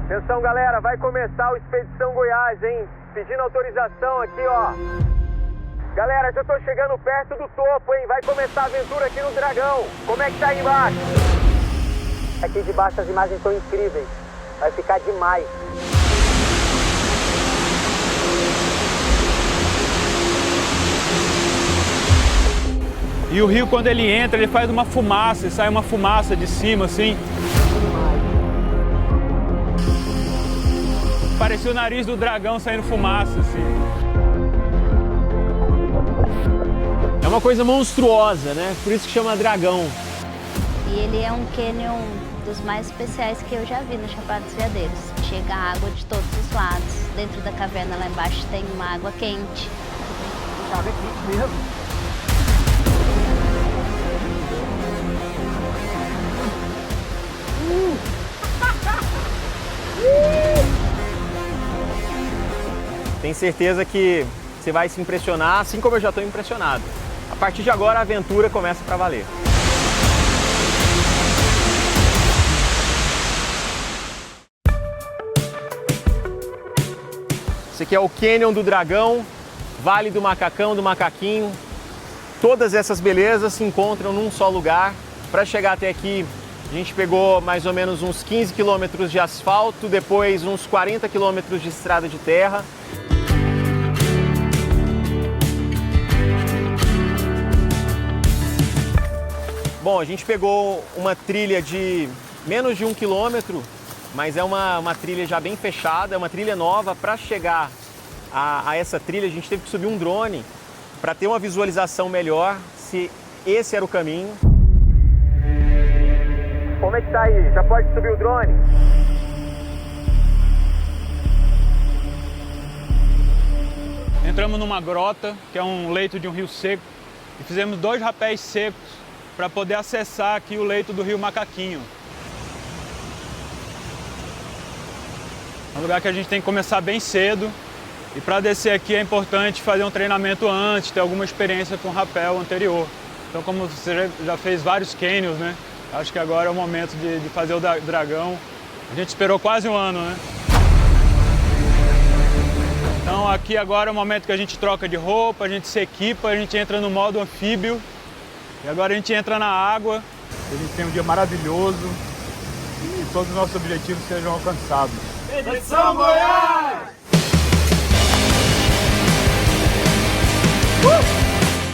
Atenção, galera, vai começar o Expedição Goiás, hein? Pedindo autorização aqui, ó. Galera, já tô chegando perto do topo, hein? Vai começar a aventura aqui no Dragão. Como é que tá aí embaixo? Aqui de baixo as imagens são incríveis. Vai ficar demais. E o rio, quando ele entra, ele faz uma fumaça, e sai uma fumaça de cima, assim. Parecia o nariz do dragão saindo fumaça, assim. É uma coisa monstruosa, né? Por isso que chama dragão. E ele é um canyon dos mais especiais que eu já vi no Chapada dos Veadeiros. Chega água de todos os lados. Dentro da caverna lá embaixo tem uma água quente. Sabe, é quente mesmo. Tenho certeza que você vai se impressionar, assim como eu já estou impressionado. A partir de agora a aventura começa para valer. Esse aqui é o Canyon do Dragão, Vale do Macacão, do Macaquinho. Todas essas belezas se encontram num só lugar. Para chegar até aqui, a gente pegou mais ou menos uns 15 quilômetros de asfalto, depois uns 40 quilômetros de estrada de terra. Bom, a gente pegou uma trilha de menos de 1 quilômetro, mas é uma trilha já bem fechada, é uma trilha nova. Para chegar a essa trilha, a gente teve que subir um drone para ter uma visualização melhor se esse era o caminho. Como é que tá aí? Já pode subir o drone? Entramos numa grota, que é um leito de um rio seco, e fizemos 2 rapéis secos para poder acessar aqui o leito do rio Macaquinho. É um lugar que a gente tem que começar bem cedo, e para descer aqui é importante fazer um treinamento antes, ter alguma experiência com rapel anterior. Então, como você já fez vários canyons, né? Acho que agora é o momento de fazer o dragão. A gente esperou quase 1 ano, né? Então aqui agora é o momento que a gente troca de roupa, a gente se equipa, a gente entra no modo anfíbio. E agora a gente entra na água. A gente tem um dia maravilhoso e todos os nossos objetivos sejam alcançados. Expedição Goiás!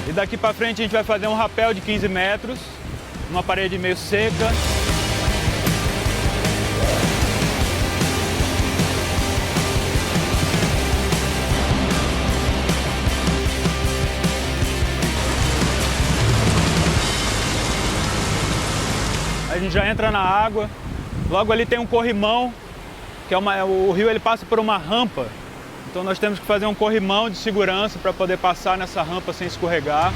E daqui para frente a gente vai fazer um rapel de 15 metros, uma parede meio seca. A gente já entra na água, logo ali tem um corrimão, que o rio ele passa por uma rampa, então nós temos que fazer um corrimão de segurança para poder passar nessa rampa sem escorregar.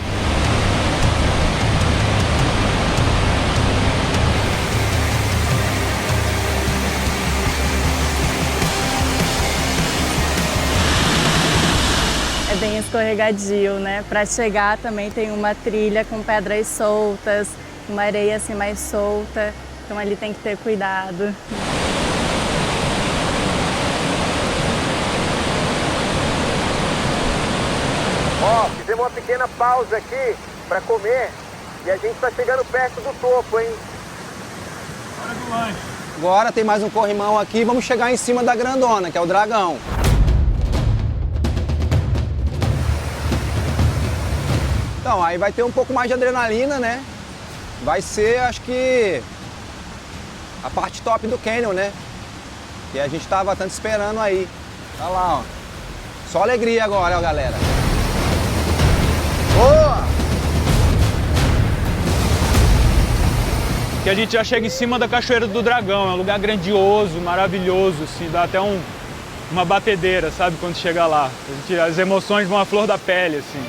É bem escorregadio, né? Para chegar também tem uma trilha com pedras soltas, uma areia assim mais solta, então ali tem que ter cuidado. Ó, fizemos uma pequena pausa aqui para comer e a gente tá chegando perto do topo, hein? Hora do lanche. Agora tem mais um corrimão aqui, vamos chegar em cima da grandona, que é o dragão. Então, aí vai ter um pouco mais de adrenalina, né? Vai ser, acho que, a parte top do canyon, né? Que a gente tava tanto esperando aí. Tá lá, ó. Só alegria agora, ó, galera. Boa! Que a gente já chega em cima da Cachoeira do Dragão, é um lugar grandioso, maravilhoso, assim, dá até uma batedeira, sabe, quando chega lá. As emoções vão à flor da pele, assim.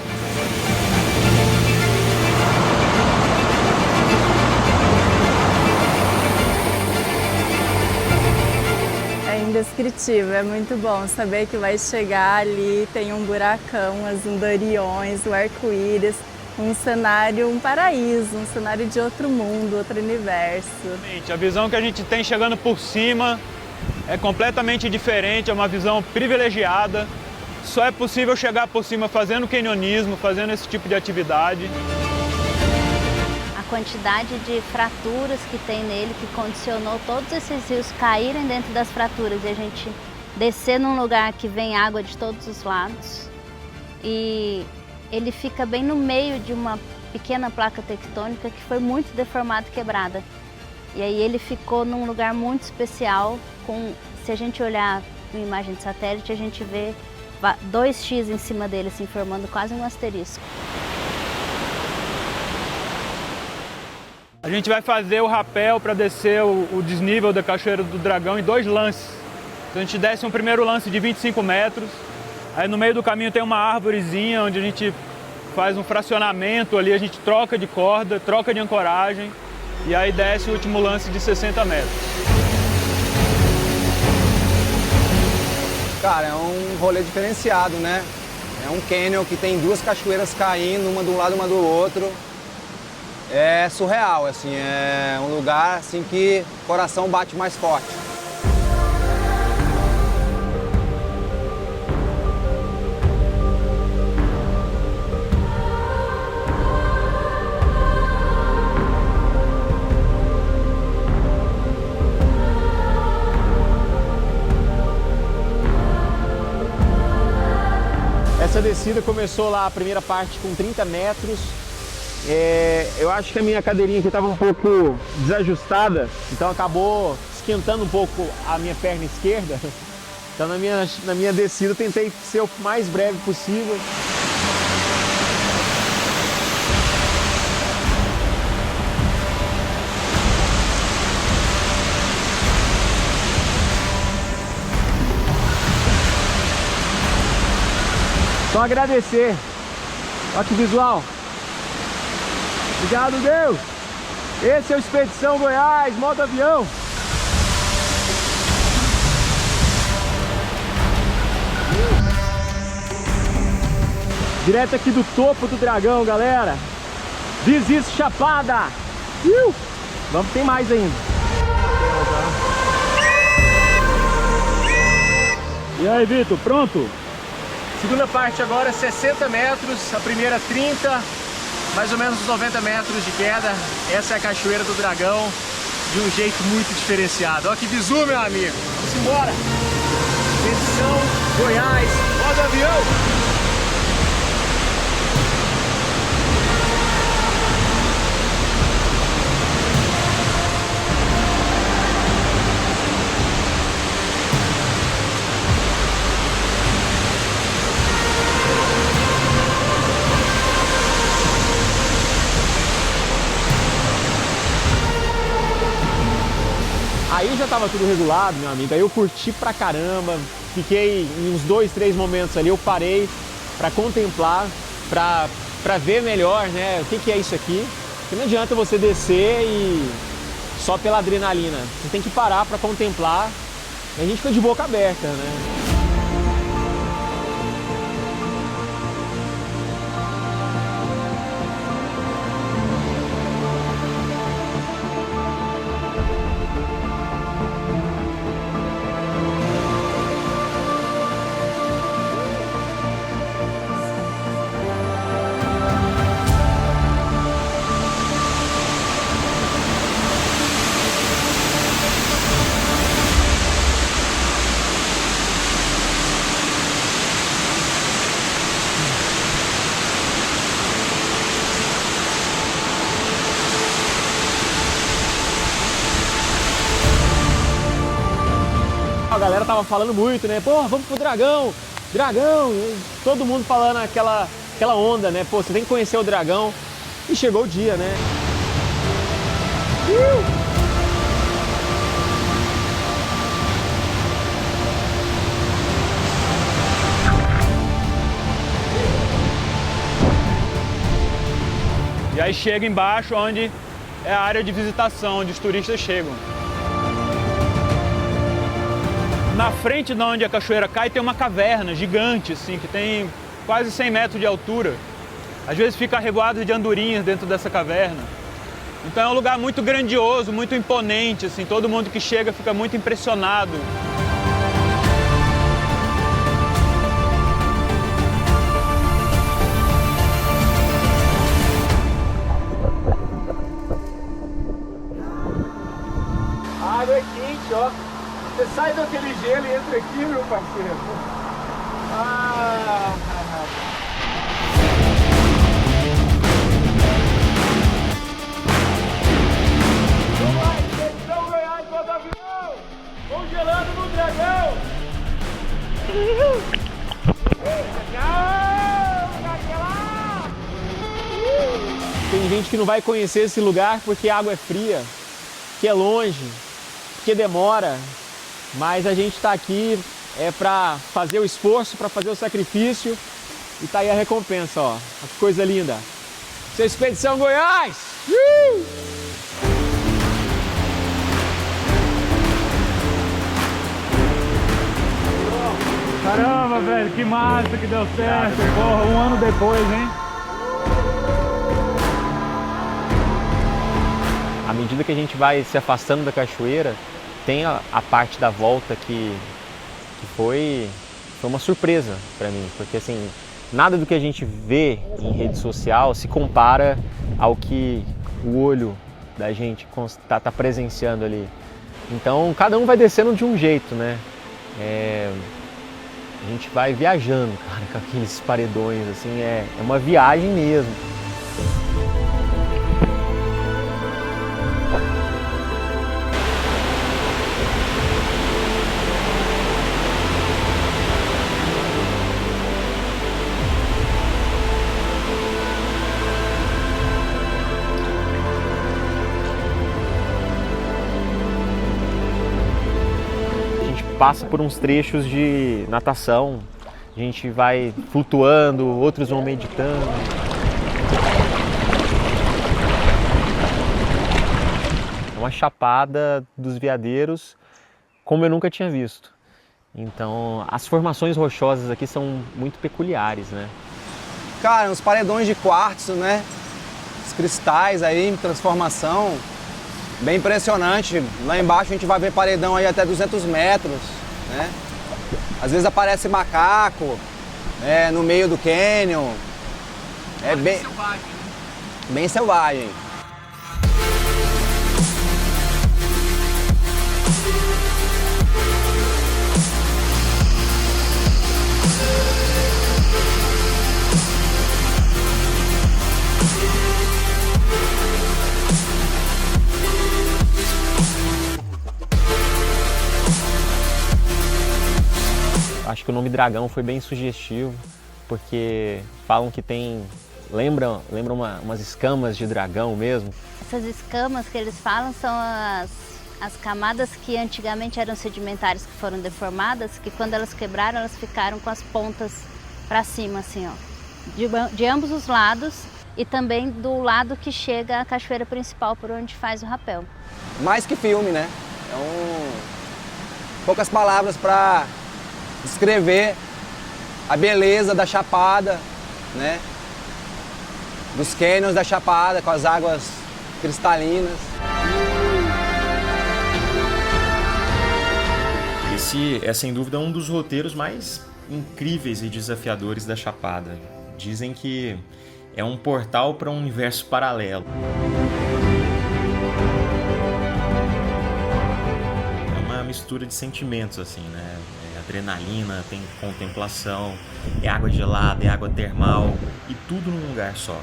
Indescritível, é muito bom saber que vai chegar ali, tem um buracão, as andorinhas, o arco-íris, um cenário, um paraíso, um cenário de outro mundo, outro universo. A visão que a gente tem chegando por cima é completamente diferente, é uma visão privilegiada. Só é possível chegar por cima fazendo canyonismo, fazendo esse tipo de atividade. A quantidade de fraturas que tem nele, que condicionou todos esses rios caírem dentro das fraturas e a gente descer num lugar que vem água de todos os lados. E ele fica bem no meio de uma pequena placa tectônica que foi muito deformada e quebrada. E aí ele ficou num lugar muito especial, se a gente olhar uma imagem de satélite, a gente vê 2X em cima dele, assim, formando quase um asterisco. A gente vai fazer o rapel para descer o desnível da Cachoeira do Dragão em 2 lances. Então a gente desce um primeiro lance de 25 metros, aí no meio do caminho tem uma árvorezinha onde a gente faz um fracionamento ali, a gente troca de corda, troca de ancoragem e aí desce o último lance de 60 metros. Cara, é um rolê diferenciado, né? É um canyon que tem 2 cachoeiras caindo, uma de um lado, uma do outro. É surreal, assim, é um lugar assim que o coração bate mais forte. Essa descida começou lá, a primeira parte com 30 metros. Eu acho que a minha cadeirinha aqui estava um pouco desajustada, então acabou esquentando um pouco a minha perna esquerda. Então na minha descida eu tentei ser o mais breve possível. Só agradecer. Olha que visual. Obrigado, Deus. Esse é o Expedição Goiás, modo avião. Direto aqui do topo do Dragão, galera. This is Chapada. Vamos, tem mais ainda. E aí, Vitor, pronto? Segunda parte agora, 60 metros, a primeira 30, mais ou menos uns 90 metros de queda. Essa é a Cachoeira do Dragão, de um jeito muito diferenciado. Olha que visu, meu amigo. Vamos embora. Expedição Goiás, modo avião. Aí já tava tudo regulado, meu amigo, aí eu curti pra caramba, fiquei em uns 2, 3 momentos ali, eu parei pra contemplar, pra ver melhor, né, o que é isso aqui. Porque não adianta você descer e só pela adrenalina, você tem que parar pra contemplar, e a gente fica de boca aberta, né. A galera tava falando muito, né? Pô, vamos pro Dragão, Dragão, todo mundo falando aquela onda, né? Pô, você tem que conhecer o Dragão. E chegou o dia, né? E aí chega embaixo onde é a área de visitação, onde os turistas chegam. Na frente de onde a cachoeira cai tem uma caverna gigante, assim, que tem quase 100 metros de altura. Às vezes fica revoado de andorinhas dentro dessa caverna. Então é um lugar muito grandioso, muito imponente, assim, todo mundo que chega fica muito impressionado. é quente, ó. Você sai daquele gelo e entra aqui, meu parceiro. Ah! Vamos lá, Expedição Goiás do avião! Congelando no dragão! Tem gente que não vai conhecer esse lugar porque a água é fria, que é longe, que demora, mas a gente está aqui para fazer o esforço, para fazer o sacrifício e tá aí a recompensa, ó. Que coisa linda. Isso é Expedição Goiás! Caramba, velho, que massa que deu certo. Porra, 1 ano depois, hein? À medida que a gente vai se afastando da cachoeira, tem a parte da volta que foi uma surpresa para mim, porque assim, nada do que a gente vê em rede social se compara ao que o olho da gente tá presenciando ali. Então, cada um vai descendo de um jeito, né? A gente vai viajando, cara, com aqueles paredões, assim, é uma viagem mesmo. Passa por uns trechos de natação, a gente vai flutuando, outros vão meditando. É uma chapada dos veadeiros como eu nunca tinha visto. Então, as formações rochosas aqui são muito peculiares, né? Cara, uns paredões de quartzo, né? Os cristais aí em transformação. Bem impressionante. Lá embaixo a gente vai ver paredão aí até 200 metros, né? Às vezes aparece macaco no meio do cânion. É bem selvagem, né? Bem selvagem. Acho que o nome Dragão foi bem sugestivo, porque falam que tem... Lembra umas escamas de dragão mesmo? Essas escamas que eles falam são as camadas que antigamente eram sedimentares que foram deformadas, que quando elas quebraram, elas ficaram com as pontas para cima, assim, ó. De ambos os lados e também do lado que chega à cachoeira principal, por onde faz o rapel. Mais que filme, né? Poucas palavras para descrever a beleza da Chapada, né? Dos cânions da Chapada, com as águas cristalinas. Esse é sem dúvida um dos roteiros mais incríveis e desafiadores da Chapada. Dizem que é um portal para um universo paralelo. É uma mistura de sentimentos, assim, né? Adrenalina, tem contemplação, é água gelada, é água termal e tudo num lugar só.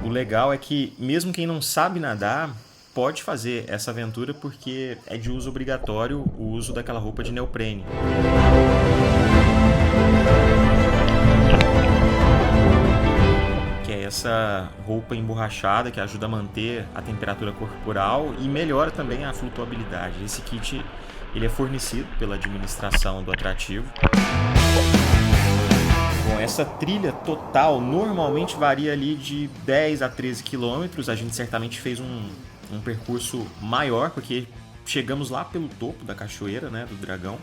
O legal é que mesmo quem não sabe nadar pode fazer essa aventura porque é de uso obrigatório o uso daquela roupa de neoprene. Essa roupa emborrachada que ajuda a manter a temperatura corporal e melhora também a flutuabilidade. Esse kit ele é fornecido pela administração do atrativo. Bom, essa trilha total normalmente varia ali de 10 a 13 quilômetros. A gente certamente fez um percurso maior porque chegamos lá pelo topo da cachoeira, né, do Dragão.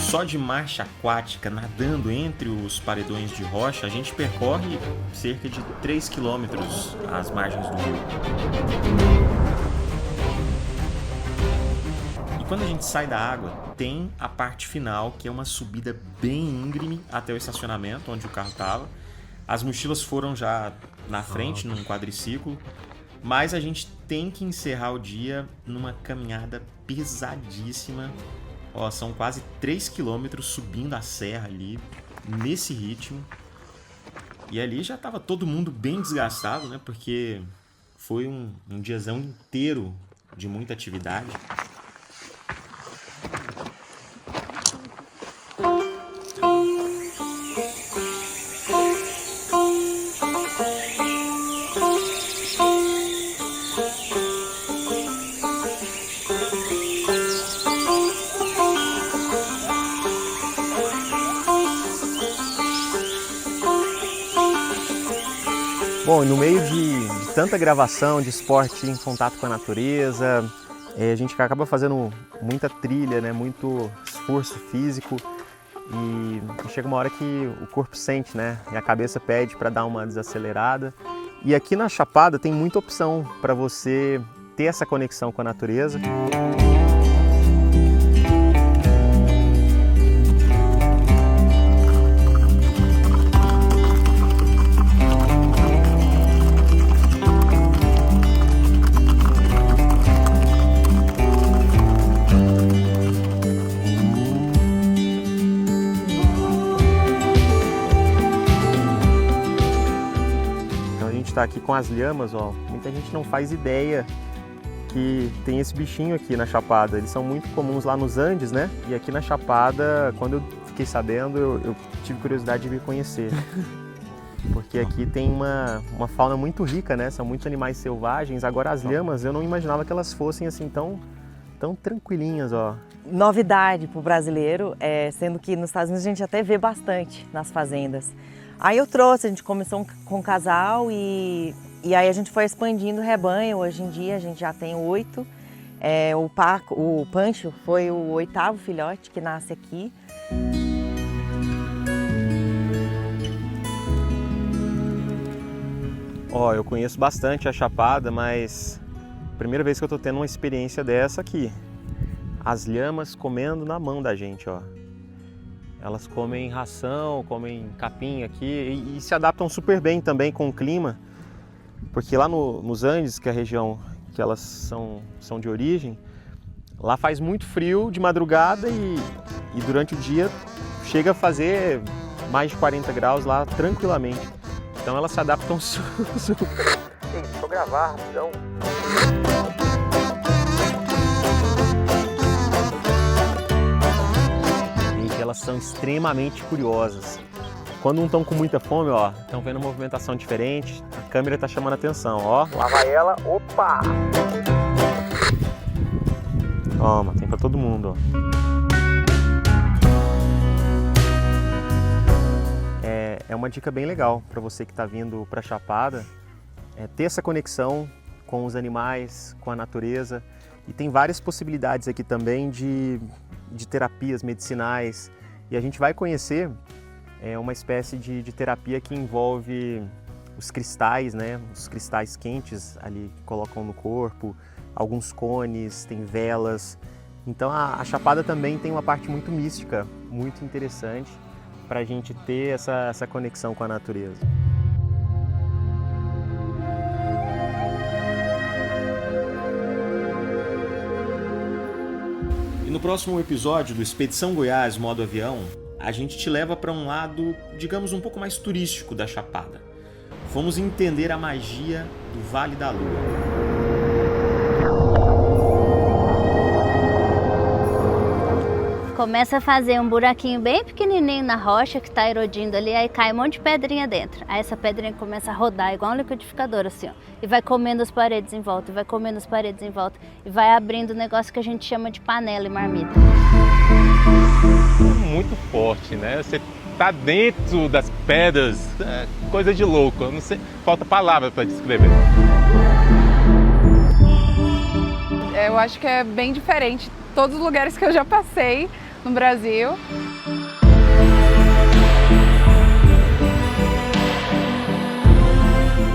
Só de marcha aquática, nadando entre os paredões de rocha, a gente percorre cerca de 3 quilômetros às margens do rio. E quando a gente sai da água, tem a parte final, que é uma subida bem íngreme até o estacionamento onde o carro estava. As mochilas foram já na frente, num quadriciclo, mas a gente tem que encerrar o dia numa caminhada pesadíssima. Ó, são quase 3 quilômetros subindo a serra ali, nesse ritmo. E ali já estava todo mundo bem desgastado, né? Porque foi um diazão inteiro de muita atividade. Bom, no meio de tanta gravação, de esporte em contato com a natureza, a gente acaba fazendo muita trilha, né? Muito esforço físico e chega uma hora que o corpo sente, né? E a cabeça pede para dar uma desacelerada. E aqui na Chapada tem muita opção para você ter essa conexão com a natureza. Aqui com as lhamas, ó, muita gente não faz ideia que tem esse bichinho aqui na Chapada. Eles são muito comuns lá nos Andes, né? E aqui na Chapada, quando eu fiquei sabendo, eu tive curiosidade de vir conhecer. Porque aqui tem uma fauna muito rica, né? São muitos animais selvagens. Agora as lhamas, eu não imaginava que elas fossem assim tão tranquilinhas, ó. Novidade para o brasileiro, sendo que nos Estados Unidos a gente até vê bastante nas fazendas. Aí eu trouxe, a gente começou com um casal e aí a gente foi expandindo o rebanho. Hoje em dia a gente já tem 8. O Pancho foi o 8º filhote que nasce aqui. Ó, eu conheço bastante a Chapada, mas primeira vez que eu tô tendo uma experiência dessa aqui. As lhamas comendo na mão da gente, ó. Elas comem ração, comem capim aqui e se adaptam super bem também com o clima, porque lá nos Andes, que é a região que elas são de origem, lá faz muito frio de madrugada e durante o dia chega a fazer mais de 40 graus lá tranquilamente. Então elas se adaptam super. Ei, deixa eu gravar rapidão. Elas são extremamente curiosas. Quando não estão com muita fome, ó, estão vendo uma movimentação diferente, a câmera está chamando a atenção, ó. Lá vai ela, opa! Toma, tem para todo mundo, ó. É uma dica bem legal para você que está vindo para a Chapada, ter essa conexão com os animais, com a natureza. E tem várias possibilidades aqui também de terapias medicinais. E a gente vai conhecer uma espécie de terapia que envolve os cristais, né? Os cristais quentes ali que colocam no corpo, alguns cones, tem velas. Então a Chapada também tem uma parte muito mística, muito interessante para a gente ter essa conexão com a natureza. E no próximo episódio do Expedição Goiás Modo Avião, a gente te leva para um lado, digamos, um pouco mais turístico da Chapada. Vamos entender a magia do Vale da Lua. Começa a fazer um buraquinho bem pequenininho na rocha que está erodindo ali, aí cai um monte de pedrinha dentro. Aí essa pedrinha começa a rodar igual um liquidificador assim, ó, e vai comendo as paredes em volta, e vai comendo as paredes em volta, e vai abrindo o negócio que a gente chama de panela e marmita. Muito forte, né? Você tá dentro das pedras, coisa de louco, eu não sei, falta palavra para descrever. Eu acho que é bem diferente de todos os lugares que eu já passei no Brasil.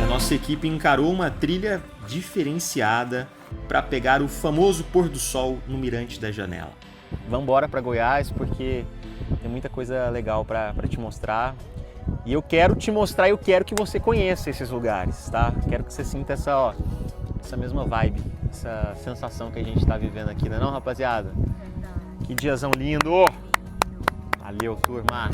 A nossa equipe encarou uma trilha diferenciada para pegar o famoso pôr do sol no Mirante da Janela. Vamos embora para Goiás porque tem muita coisa legal para te mostrar E eu quero te mostrar, eu quero que você conheça esses lugares, tá? Quero que você sinta essa mesma vibe, essa sensação que a gente tá vivendo aqui, não é não, rapaziada? Que diazão lindo! Valeu, turma!